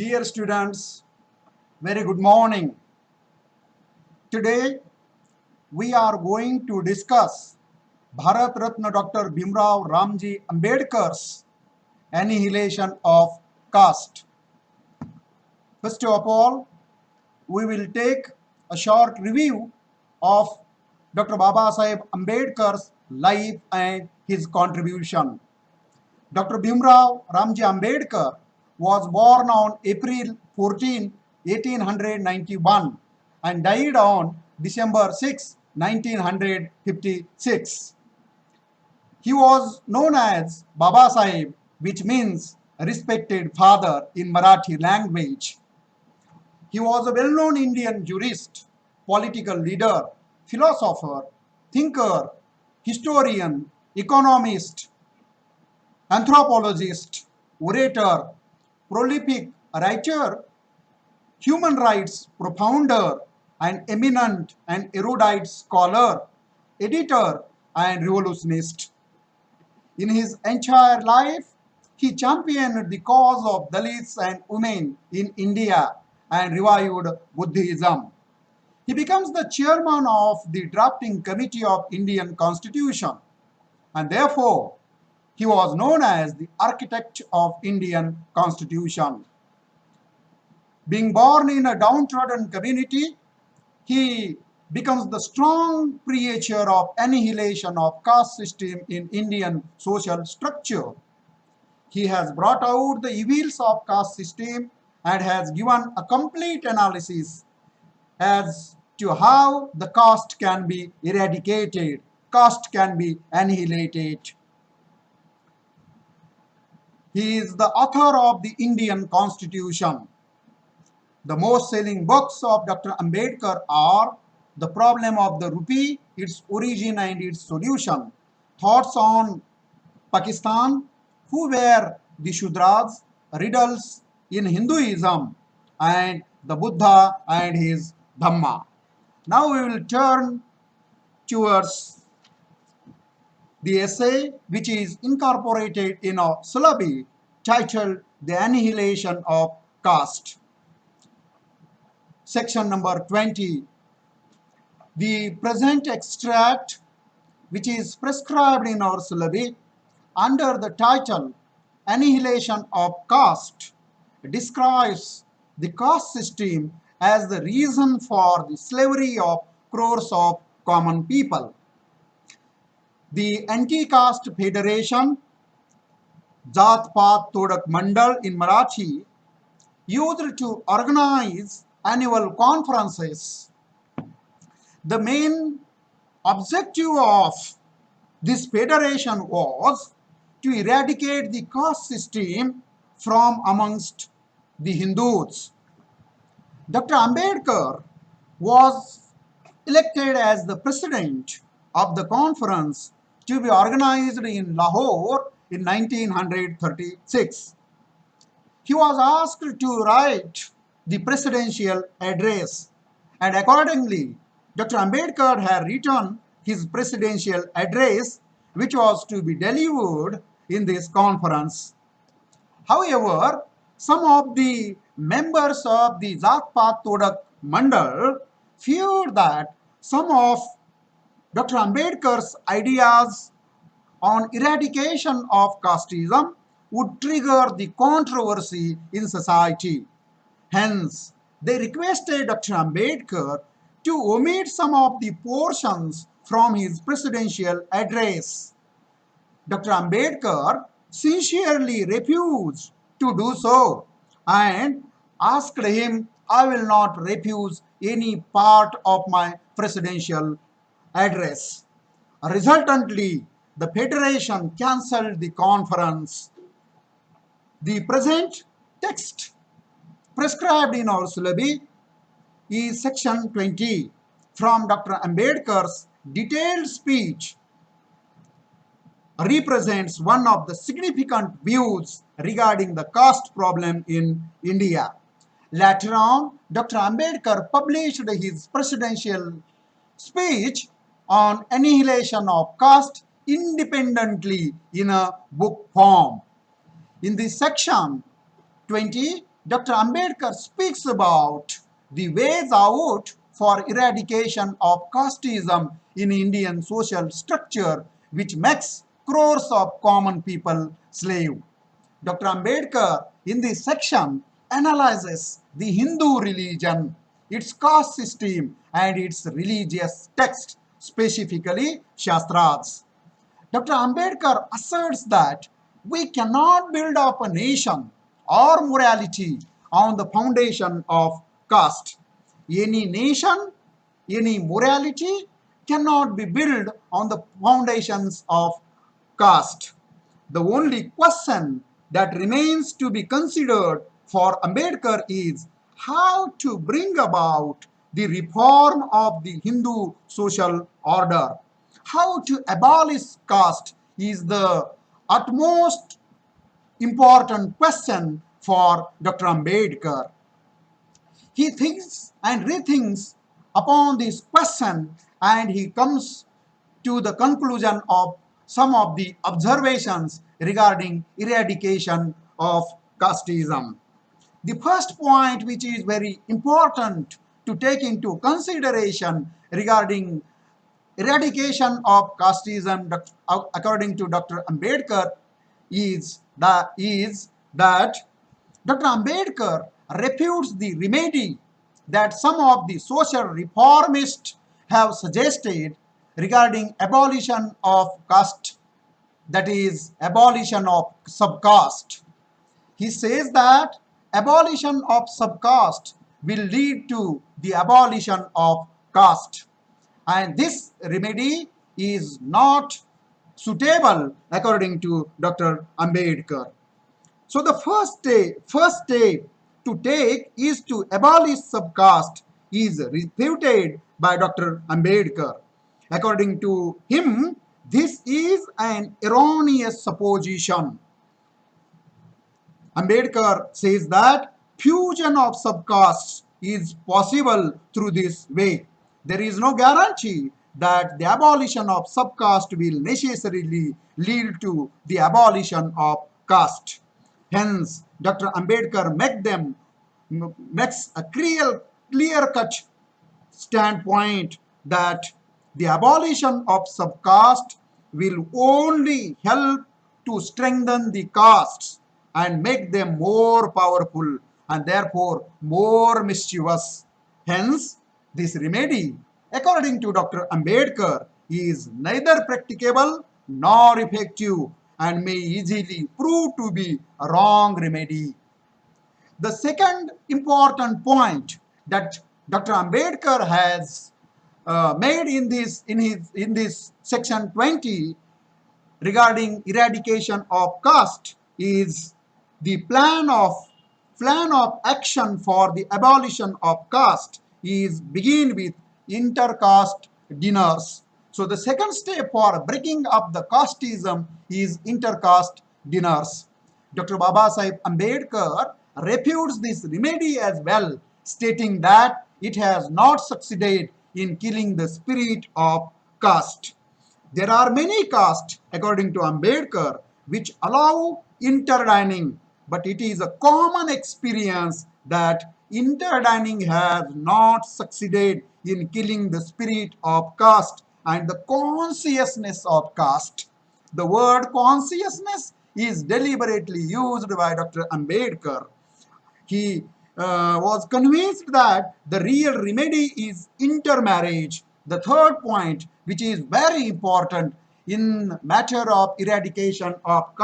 Dear students, very good morning. Today we are going to discuss Bharat Ratna Dr. Bhimrao Ramji Ambedkar's annihilation of caste. First of all, we will take a short review of Dr. Baba Saheb Ambedkar's life and his contribution. Dr. Bhimrao Ramji Ambedkar was born on April 14, 1891 and died on December 6, 1956. He was known as Baba Saheb, which means respected father in Marathi language. He was a well-known Indian jurist, political leader, philosopher, thinker, historian, economist, anthropologist, orator, prolific writer, human rights propounder, and eminent and erudite scholar, editor, and revolutionist. In his entire life, he championed the cause of Dalits and women in India and revived Buddhism. He becomes the chairman of the drafting committee of Indian Constitution, and therefore he was known as the architect of Indian Constitution. Being born in a downtrodden community, he becomes the strong preacher of annihilation of caste system in Indian social structure. He has brought out the evils of caste system and has given a complete analysis as to how the caste can be eradicated, caste can be annihilated. He is the author of the Indian Constitution. The most selling books of Dr. Ambedkar are The Problem of the Rupee, Its Origin and Its Solution, Thoughts on Pakistan, Who Were the Shudras, Riddles in Hinduism, and the Buddha and his Dhamma. Now we will turn towards the essay which is incorporated in a syllabi titled The Annihilation of Caste. Section number 20. The present extract which is prescribed in our syllabi under the title Annihilation of Caste describes the caste system as the reason for the slavery of crores of common people. The Anti-Caste Federation, Jat Paat Todak Mandal in Marathi, used to organize annual conferences. The main objective of this federation was to eradicate the caste system from amongst the Hindus. Dr. Ambedkar was elected as the president of the conference to be organized in Lahore in 1936. He was asked to write the presidential address, and accordingly, Dr. Ambedkar had written his presidential address, which was to be delivered in this conference. However, some of the members of the Jat Paat Todak Mandal feared that some of Dr. Ambedkar's ideas on eradication of casteism would trigger the controversy in society. Hence, they requested Dr. Ambedkar to omit some of the portions from his presidential address. Dr. Ambedkar sincerely refused to do so and asked him, I will not refuse any part of my presidential address. Resultantly, the Federation cancelled the conference. The present text prescribed in our syllabi is section 20 from Dr. Ambedkar's detailed speech represents one of the significant views regarding the caste problem in India. Later on, Dr. Ambedkar published his presidential speech on annihilation of caste independently in a book form. In this section 20, Dr. Ambedkar speaks about the ways out for eradication of casteism in Indian social structure, which makes crores of common people slave. Dr. Ambedkar in this section analyzes the Hindu religion, its caste system, and its religious texts, specifically Shastras. Dr. Ambedkar asserts that we cannot build up a nation or morality on the foundation of caste. Any nation, any morality cannot be built on the foundations of caste. The only question that remains to be considered for Ambedkar is how to bring about the reform of the Hindu social order. How to abolish caste is the utmost important question for Dr. Ambedkar. He thinks and rethinks upon this question and he comes to the conclusion of some of the observations regarding eradication of casteism. The first point which is very important to take into consideration regarding eradication of casteism according to Dr. Ambedkar is that Dr. Ambedkar refutes the remedy that some of the social reformists have suggested regarding abolition of caste, that is, abolition of subcaste. He says that abolition of subcaste will lead to the abolition of caste, and this remedy is not suitable according to Dr. Ambedkar. So the first step to take is to abolish subcaste is refuted by Dr. Ambedkar. According to him, this is an erroneous supposition. Ambedkar says that fusion of subcastes is possible through this way. There is no guarantee that the abolition of subcaste will necessarily lead to the abolition of caste. Hence, Dr. Ambedkar makes a clear-cut standpoint that the abolition of subcaste will only help to strengthen the castes and make them more powerful and therefore more mischievous. Hence, this remedy, according to Dr. Ambedkar, is neither practicable nor effective and may easily prove to be a wrong remedy. The second important point that Dr. Ambedkar has made in this section 20 regarding eradication of caste is the plan of action for the abolition of caste is begin with intercaste dinners. So the second step for breaking up the casteism is intercaste dinners. Dr. Babasaheb Ambedkar refutes this remedy as well, stating that it has not succeeded in killing the spirit of caste. There are many castes, according to Ambedkar, which allow interdining, but it is a common experience that interdining has not succeeded in killing the spirit of caste and the consciousness of caste. The word consciousness is deliberately used by Dr. Ambedkar. He was convinced that the real remedy is intermarriage. The third point, which is very important in matter of eradication of caste,